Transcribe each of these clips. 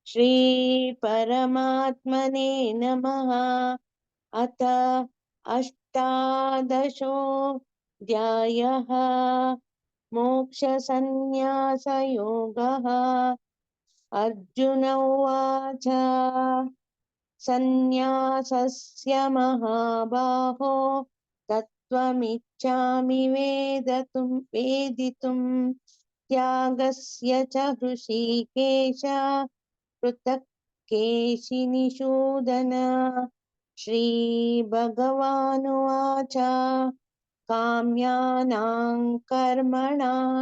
श्री परमात्मने नमः। अथ अष्टादशोऽध्यायः। मोक्षसंन्यासयोगः। अर्जुन उवाच सन्न्यासस्य महाबाहो तत्त्वमिच्छामि वेदितुम् त्यागस्य च हृषीकेश पृथक् केशिनिषूदन। श्रीभगवानुवाच काम्यानां कर्मणां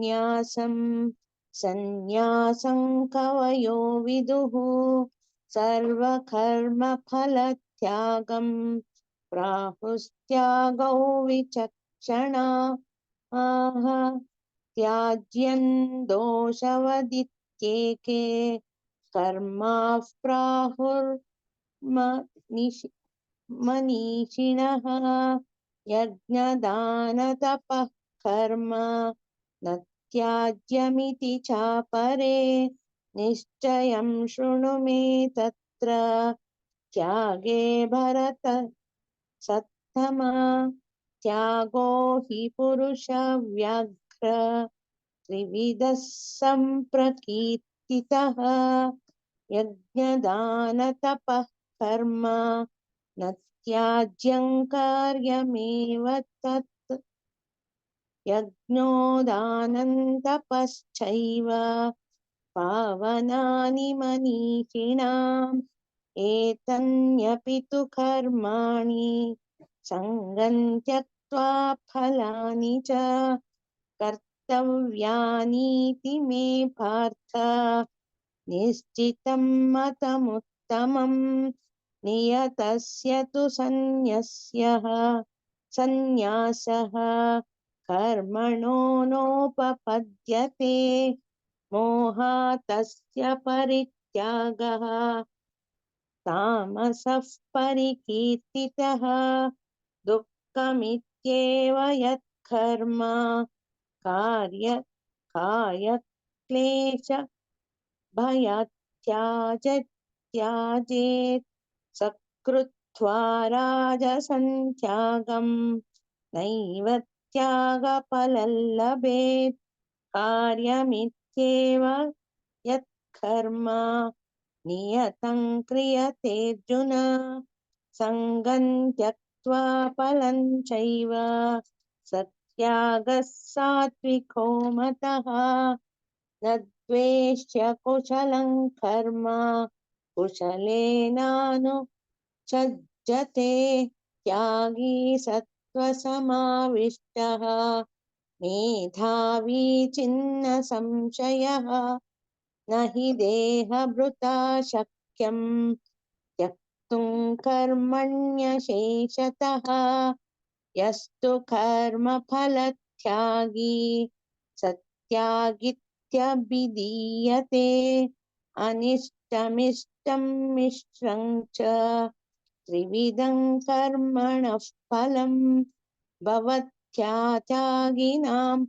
न्यासं सन्न्यासं कवयो विदुः सर्वकर्मफलत्यागं प्राहुस्त्यागौ विचक्षणा आह त्याज्यं दोषवदित्येके कर्माः मनीषिणः। यज्ञदानतपः कर्म न त्याज्यमिति चापरे निश्चयं शृणु मे तत्र त्यागे भरत सत्तमा। त्यागो हि पुरुषव्याघ्र त्रिविधः सम्प्रकीर्तितः यज्ञदानतपः कर्म न त्याज्यं कार्यमेव तत्। यज्ञोदानं तपश्चैव पावनानि मनीषिणाम् एतन्यपि तु कर्माणि सङ्गं त्यक्त्वा फलानि च कर्तव्यानीति मे पार्थ निश्चितं मतमुत्तमम्। नियतस्य तु सन्न्यासः कर्मणो नोपपद्यते मोहातस्य परित्यागः तामसः परिकीर्तितः। दुःखमित्येव यत्कर्म कायक्लेश भयात् त्याजेत् सकृत्वा राजसं त्यागं नैव त्यागफलं लभेत्। कार्यमित्येव यत्कर्म नियतं क्रियतेऽर्जुन सङ्गं त्यक्त्वा फलं चैव सत्यागः सात्विको मतः। न द्वेष्य कुशलं कर्म कुशलेनानुसज्जते त्यागी सत्त्वसमाविष्टः मेधावी छिन्न संशयः। न हि देहभृता शक्यं त्यक्तुं कर्मण्यशेषतः यस्तु कर्मफलत्यागी सत्यागित्यभिधीयते। अनिष्टमिष्टं मिश्रं च त्रिविधं कर्मणः फलं भवत्यागिनां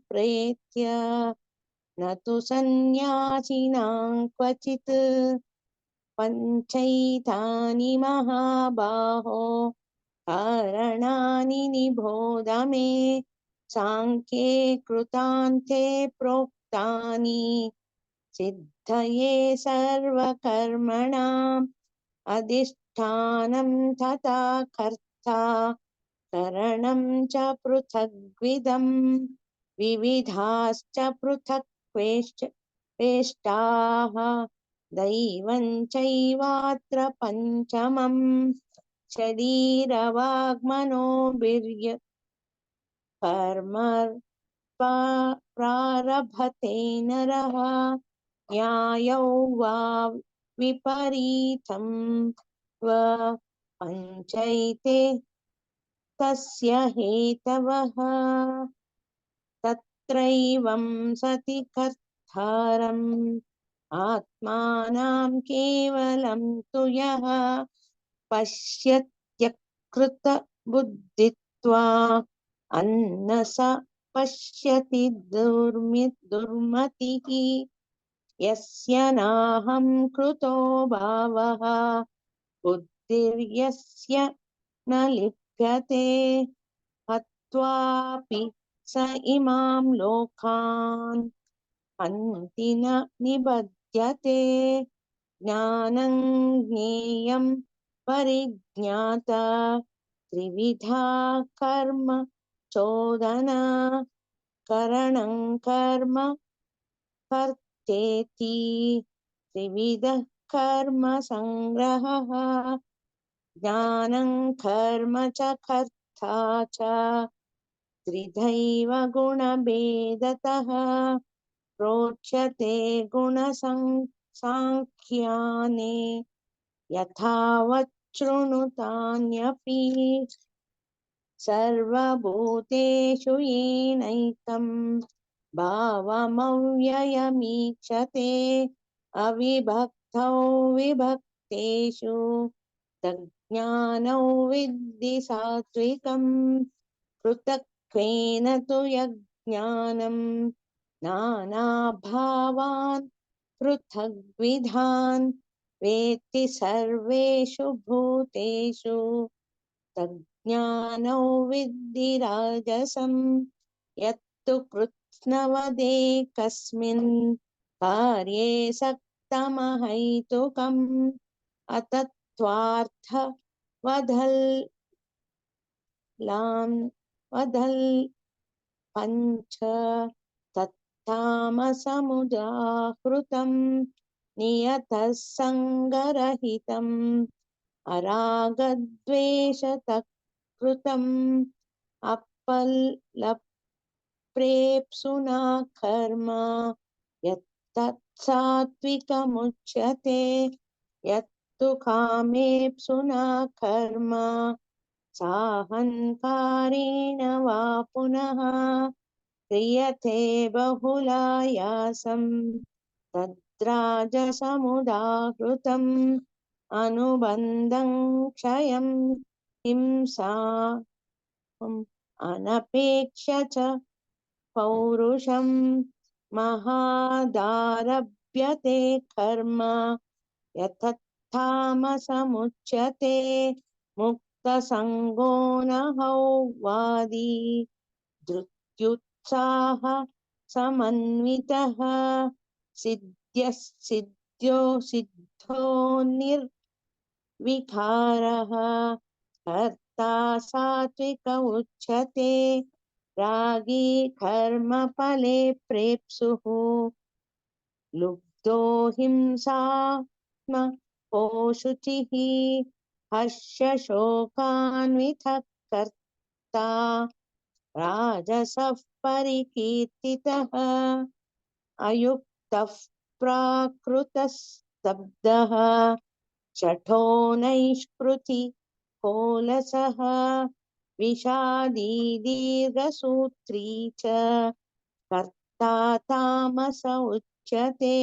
प्रेत्य न तु सन्न्यासिनां क्वचित्। पञ्चैतानि महाबाहो कारणानि निबोध मे सांख्ये कृतान्ते प्रोक्तानि सिद्धये सर्वकर्मणाम् अधिष्ठानं तथा कर्ता करणं च पृथग्विधम् विविधाश्च पृथक् वेष्टाः दैवं चैवात्र पञ्चमम् शरीरवाग्मनोभिर्य कर्म प्रारभते नरः न्यायौ वा विपरीतं वा पञ्चैते तस्य हेतवः। तत्रैवं सति कर्तारम् आत्मानं केवलं तु यः पश्यत्यकृतबुद्धित्वा अन्न स पश्यति दुर्मतिः यस्य नाहं कृतो भावः बुद्धिर्यस्य न लिप्यते हत्वापि स इमां लोकान् हन्ति न निबध्यते ज्ञानं ज्ञेयं परिज्ञाता त्रिविधा कर्म चोदना करणं कर्म कर्तेति त्रिविधः कर्म संग्रहः ज्ञानं कर्म च कर्ता च त्रिधैव गुणभेदतः प्रोच्यते गुणसंख्याने यथावत् शृणुतान्यपि सर्वभूतेषु येनैकं भावमव्ययमीक्षते अविभक्तौ विभक्तेषु तज्ज्ञानौ विद्धि सात्विकम् पृथक्त्वेन तु यज्ञानं नानाभावान् पृथग्विधान् वेत्ति सर्वेषु भूतेषु तज्ज्ञानौ विद्धि राजसं यत्तु कृत्स्नवदेकस्मिन् कार्ये सक्तमहैतुकम् वधल् पञ्च तत्तामसमुदाहृतं नियतः सङ्गरहितम् अरागद्वेषतः अपल्लप्रेप्सुना कर्म यत्तत्सात्विकमुच्यते यत्तु कामेप्सुना कर्म साहङ्कारेण वा पुनः क्रियते बहुलायासं तद्राजसमुदाहृतम् अनुबन्धं क्षयं हिंसाम् अनपेक्ष्य च पौरुषं महादारभ्यते कर्म यतत्तामसमुच्यते मुक्तसङ्गो नहौ वादी धृत्युत्साह समन्वितः सिद्धो निर्विकारः कर्ता सात्विक उच्यते रागी कर्मफले प्रेप्सुः लुब्धो हिंसात्मको शुचिः हर्षशोकान्वितः कर्ता राजसः परिकीर्तितः अयुक्तः प्राकृतस्तब्धः शठो नैष्कृतिकोलसः विषादी दीर्घसूत्री च कर्ता तामस उच्यते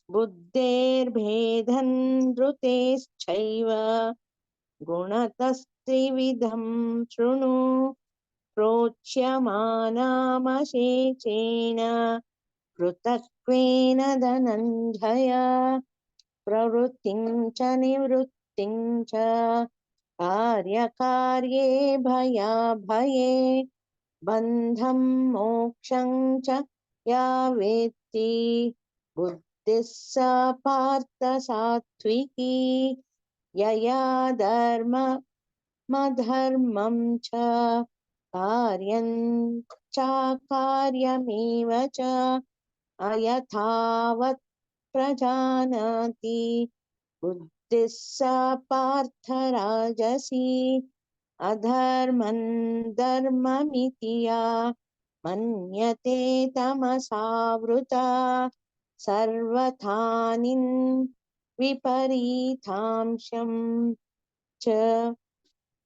बुद्धेर्भेदं धृतेश्चैव गुणतस्त्रिविधं शृणु प्रोच्यमानामशेषेण पृथक्त्वेन धनञ्जय प्रवृत्तिं च निवृत्तिं च कार्यकार्ये भयाभये बन्धं मोक्षं च या वेत्ति बुद्धिः सा पार्थ सात्विकी यया धर्ममधर्मं च कार्यं चाकार्यमेव च अयथावत् प्रजानाति बुद्धिः सा पार्थ राजसी अधर्मं धर्ममिति या मन्यते तमसावृता सर्वथानिन् विपरीतांशं च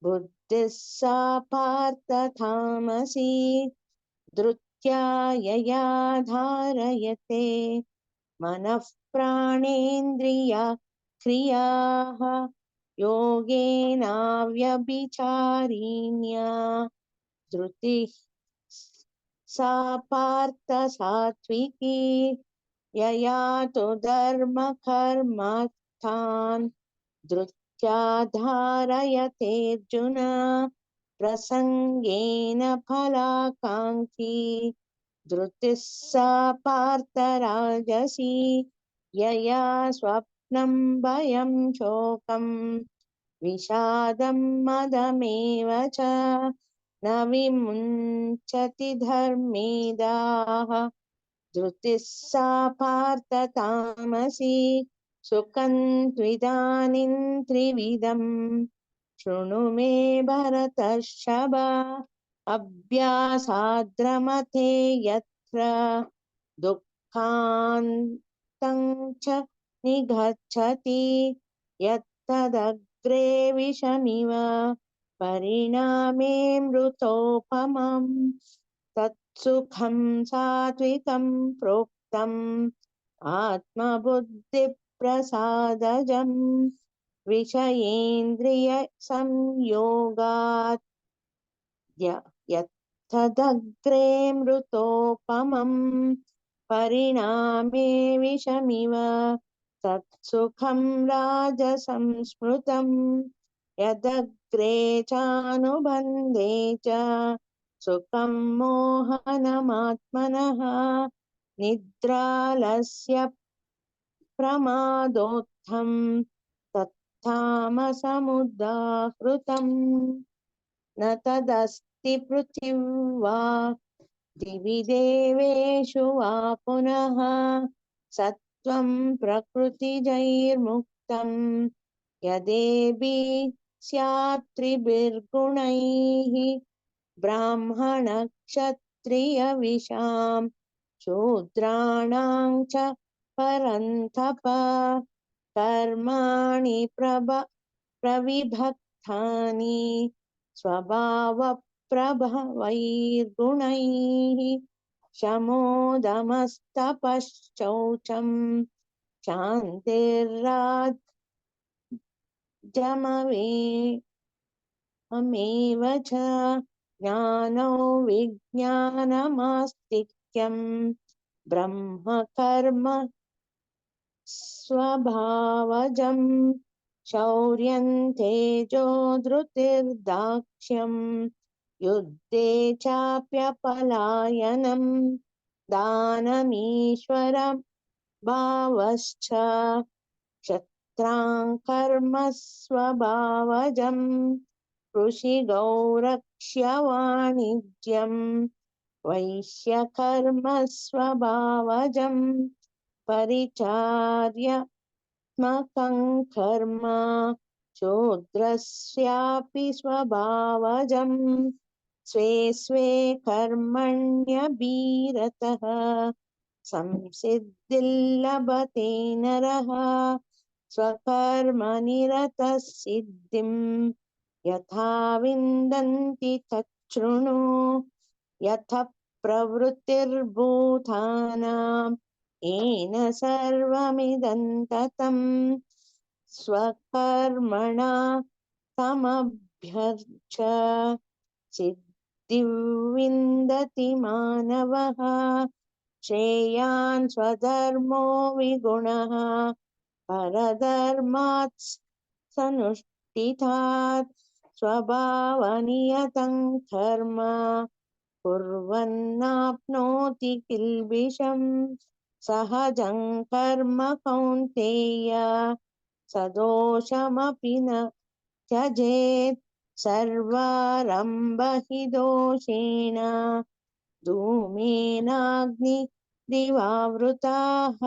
बुद्धिः सा पार्थ तामसी धृत्या यया धारयते मनः प्राणेन्द्रिया क्रियाः योगेनाव्यभिचारिण्या धृतिः सा पार्थ सात्विकी यया तु धर्म कर्मार्थान् धृत्या धारयतेऽर्जुन प्रसङ्गेन फलाकाङ्क्षी धृतिः सा पार्थराजसी यया स्वप्नं भयं शोकं विषादं मदमेव च न विमुञ्चति धर्मेदाः धृतिः सा पार्थ तामसी सुखं त्विदानीं त्रिविधम् शृणु मे भरतर्षभ अभ्यासाद्रमते यत्र दुःखान्तं च निगच्छति यत्तदग्रे विषमिव परिणामे मृतोपमम् तत्सुखं सात्विकं प्रोक्तम् आत्मबुद्धिप्रसादजम् विषयेन्द्रिय संयोगात् यत्तदग्रे मृतोपमम् परिणामे विषमिव तत्सुखं राजसंस्मृतम् यदग्रे चानुबन्धे च सुखं मोहनमात्मनः निद्रालस्य प्रमादोत्थं तत्तामसमुदाहृतम् न तदस्ति पृथिव्या दिवि देवेषु वा पुनः सत्त्वं प्रकृतिजैर्मुक्तं यदेभिः स्यात् त्रिभिर्गुणैः ब्राह्मणक्षत्रियविशां शूद्राणां च परन्तप कर्माणि प्रविभक्तानि स्वभावप्रभवैर्गुणैः शमोदमस्तपश्चौचं शान्तिर्राजममेव च ज्ञानो विज्ञानमास्तिक्यं ब्रह्मकर्म स्वभावजं शौर्यं तेजो धृतिर्दाक्ष्यं युद्धे चाप्यपलायनं दानमीश्वरं भावश्च क्षत्रां कर्म स्वभावजं कृषिगौरक्ष्य वाणिज्यं वैश्यकर्म स्वभावजं परिचार्यात्मकं कर्म शूद्रस्यापि स्वभावजं स्वे स्वे कर्मण्यभिरतः संसिद्धिं लभते नरः स्वकर्मनिरतः सिद्धिं यथा विन्दन्ति तच्छृणु यथा प्रवृत्तिर्भूतानां येन सर्वमिदं ततं स्वकर्मणा तमभ्यर्च्य सिद्धिं विन्दति मानवः श्रेयान् स्वधर्मो विगुणः परधर्मात् सनुष्ठितात् स्वभावनियतं कर्म कुर्वन्नाप्नोति किल्बिषम् सहजं कर्म कौन्तेय सदोषमपि न त्यजेत् सर्वारम्भ हि दोषेण धूमेनाग्निरिवावृताः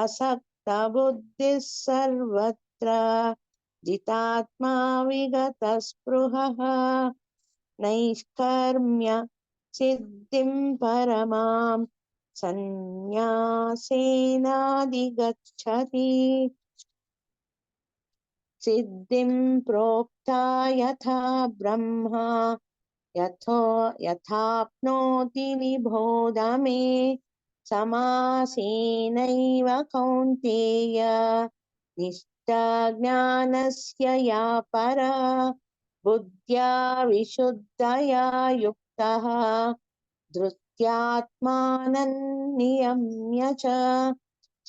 असक्तबुद्धिः सर्वत्र जितात्मा विगतस्पृहः नैष्कर्म्य सिद्धिं परमां सन्न्यासेनाधिगच्छति सिद्धिं प्रोक्ता यथा ब्रह्मा यथाप्नोति निबोध मे समासेनैव कौन्तेय निष्ठा ज्ञानस्य या परा बुद्ध्या विशुद्धया युक्तः नित्यात्मानं नियम्य च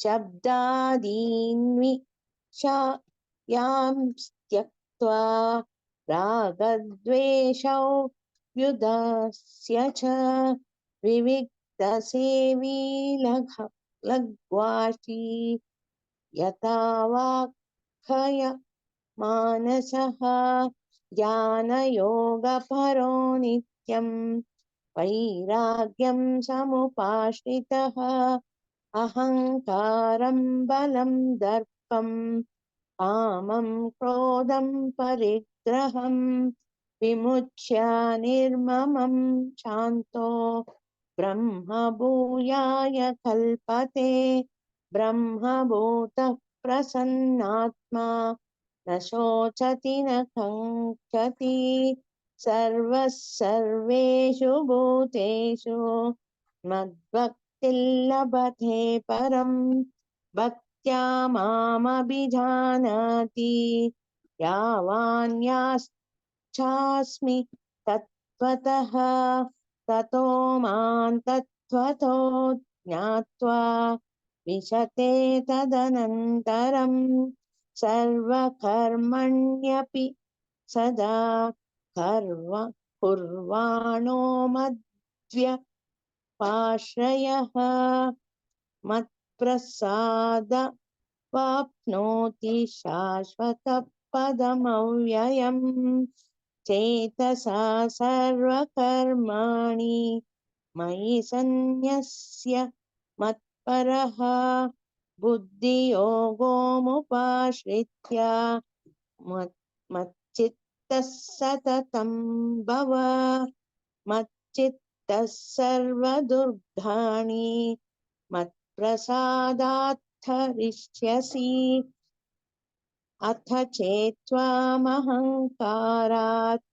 शब्दादीन् त्यक्त्वा रागद्वेषौ व्युदस्य च विविक्तसेवी लघ्वाशी यथा वाक्खय मानसः ज्ञानयोगपरो नित्यं वैराग्यं समुपाश्रितः अहङ्कारं बलं दर्पं कामं क्रोधं परिग्रहं विमुच्य निर्ममं शान्तो ब्रह्मभूयाय कल्पते ब्रह्मभूतः प्रसन्नात्मा न शोचति न काङ्क्षति सर्वः सर्वेषु भूतेषु मद्भक्तिर्लभते परम् भक्त्या मामभिजानाति यावान्याश्चास्मि तत्त्वतः ततो मां तत्त्वतो ज्ञात्वा विशते तदनन्तरं सर्वकर्मण्यपि सदा कुर्वाणो मद्व्यपाश्रयः मत्प्रसाद वाप्नोति शाश्वतपदमव्ययम् चेतसा सर्वकर्माणि मयि सन्न्यस्य मत्परः बुद्धियोगो मुपाश्रित्य मच्चित्तः सततं भव मच्चित्तः सर्वदुर्गाणि मत्प्रसादात् हरिष्यसि अथ चेत्त्वामहङ्कारात्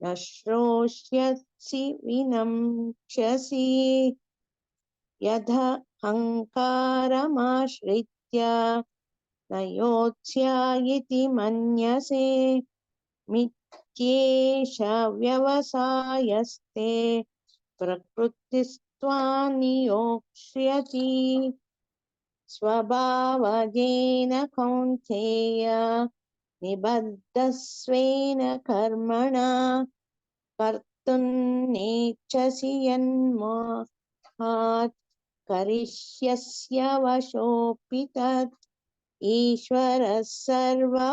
न श्रोष्यसि विनङ्क्ष्यसि यदहङ्कारमाश्रित्य न योत्स्यायिति मन्यसे मिथ्येष व्यवसायस्ते प्रकृतिस्त्वां नियोक्ष्यति स्वभावजेन कौन्तेय निबद्धस्वेन कर्मणा कर्तुं नेच्छसि यन्मोहात् करिष्यस्य वशोऽपि तत् ईश्वरः सर्वभूतानां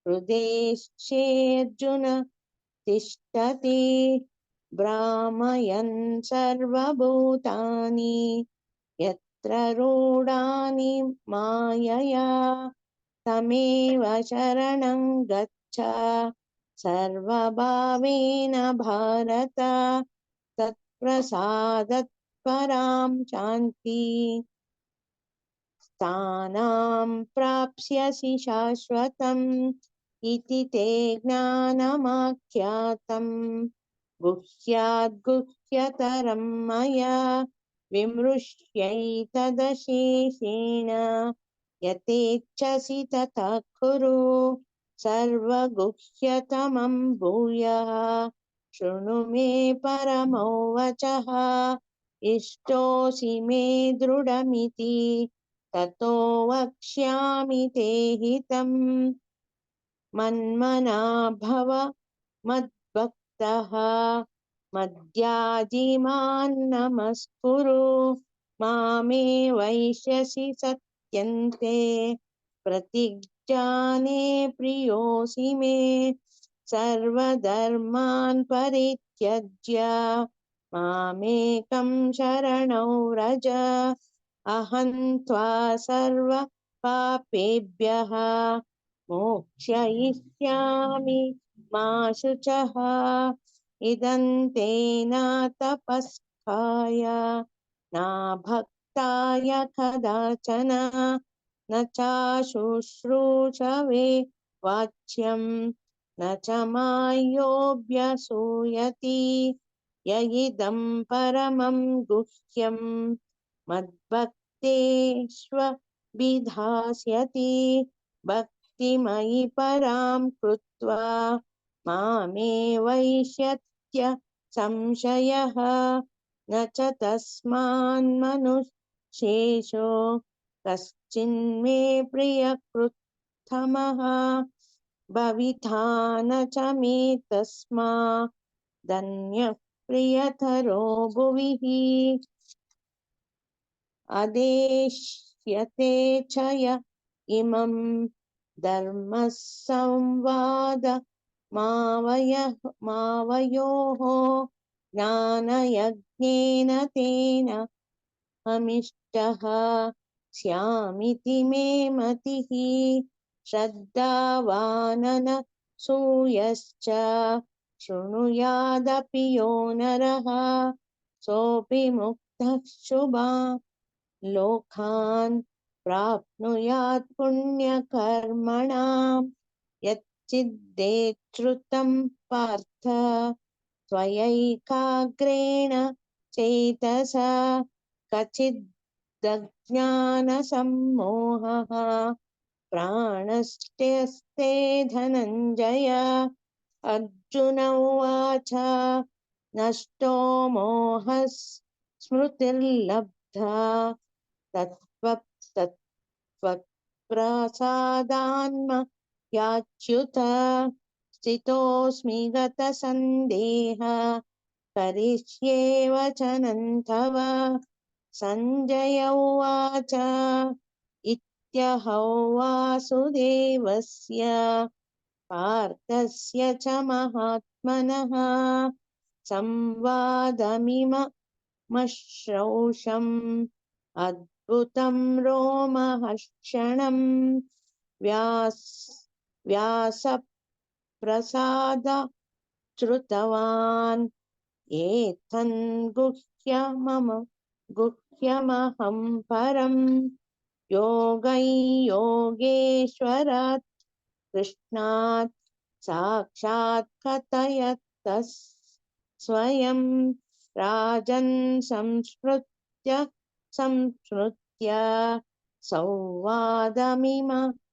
हृदेशेऽर्जुन तिष्ठति भ्रामयन् सर्वभूतानि यत्र रूढानि मायया तमेव शरणं गच्छ सर्वभावेन भारत तत्प्रसादात् परां शान्ति स्थानं प्राप्स्यसि शाश्वतम् इति ते ज्ञानमाख्यातम् गुह्याद् गुह्यतरं मया विमृश्यैतदशेषेण यथेच्छसि तथा कुरु सर्वगुह्यतमं भूयः शृणु मे परमो वचः इष्टोऽसि मे दृढमिति ततो वक्ष्यामि ते हितम् मन्मना भव मद्भक्तः मद्याजिमान् नमस्कुरु मामे वैष्यसि सत्यन्ते प्रतिज्ञाने प्रियोऽसि मे सर्वधर्मान् परित्यज्य मामेकं शरणं व्रज अहं त्वा सर्वपापेभ्यः मोक्षयिष्यामि मा शुचः इदं ते न तपस्काय न भक्ताय कदाचन न चाशुश्रूषवे वाच्यं न च मायोऽभ्यसूयति य इदं परमं गुह्यं मद्भक्तेष्वभिधास्यति भक्तिमयि परां कृत्वा मामे वैष्यत्य संशयः न च तस्मान्मनुष्येषु कश्चिन्मे प्रियकृत्तमः भविथा न च मे तस्मादन्यः प्रियतरो भुविः अदेष्यते च य इमं धर्मसंवादमावयोः ज्ञानयज्ञेन तेन अमिष्टः स्यामिति मे मतिः श्रद्धावानन सूयश्च शृणुयादपि यो नरः सोऽपि मुक्तः शुभान् लोकान् प्राप्नुयात् पुण्यकर्मणां यच्चिद्येच्छ्रुतं पार्थ त्वयैकाग्रेण चेतसा कचिदज्ञानसम्मोहः प्राणस्तेऽस्ते धनञ्जय अर्जुन उवाच नष्टो मोहस्मृतिर्लब्धा तत्त्वप्रसादान्म याच्युत स्थितोऽस्मि गतसन्देह करिष्ये वचनं तव सञ्जय उवाच इत्यहौ वासुदेवस्य पार्थस्य च महात्मनः संवादमिममश्रौषम् अद्भुतं रोमहर्षणं व्यासप्रसादात् श्रुतवान् एतन् गुह्यमहं परं योगैयोगेश्वरात् कृष्णात् साक्षात् कथयतः स्वयं राजन् संस्मृत्य संवादमिममद्भुतं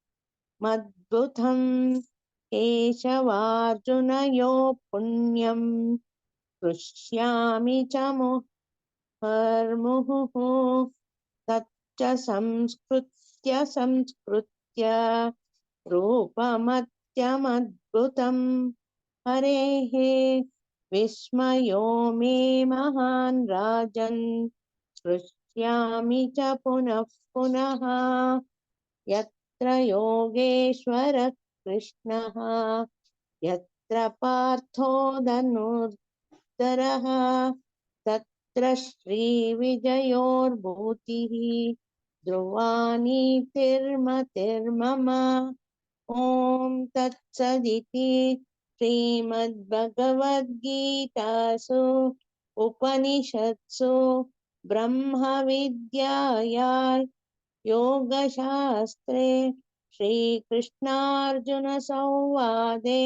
केशवार्जुनयोः पुण्यं हृष्यामि च मुहुर्मुहुः तच्च संस्कृत्य रूपमत्यमद्भुतं हरेः विस्मयो मे महान् राजन् हृष्यामि च पुनः पुनः यत्र योगेश्वरः कृष्णः यत्र पार्थो धनुर्धरः तत्र श्रीविजयोर्भूतिः ध्रुवा नीतिर्मतिर्मम ॐ तत्सदिति श्रीमद्भगवद्गीतासु उपनिषत्सु ब्रह्मविद्यायां योगशास्त्रे श्रीकृष्णार्जुनसंवादे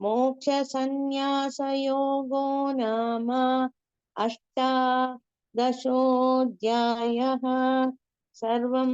मोक्षसंन्यासयोगो नाम अष्टादशोऽध्यायः। सर्वं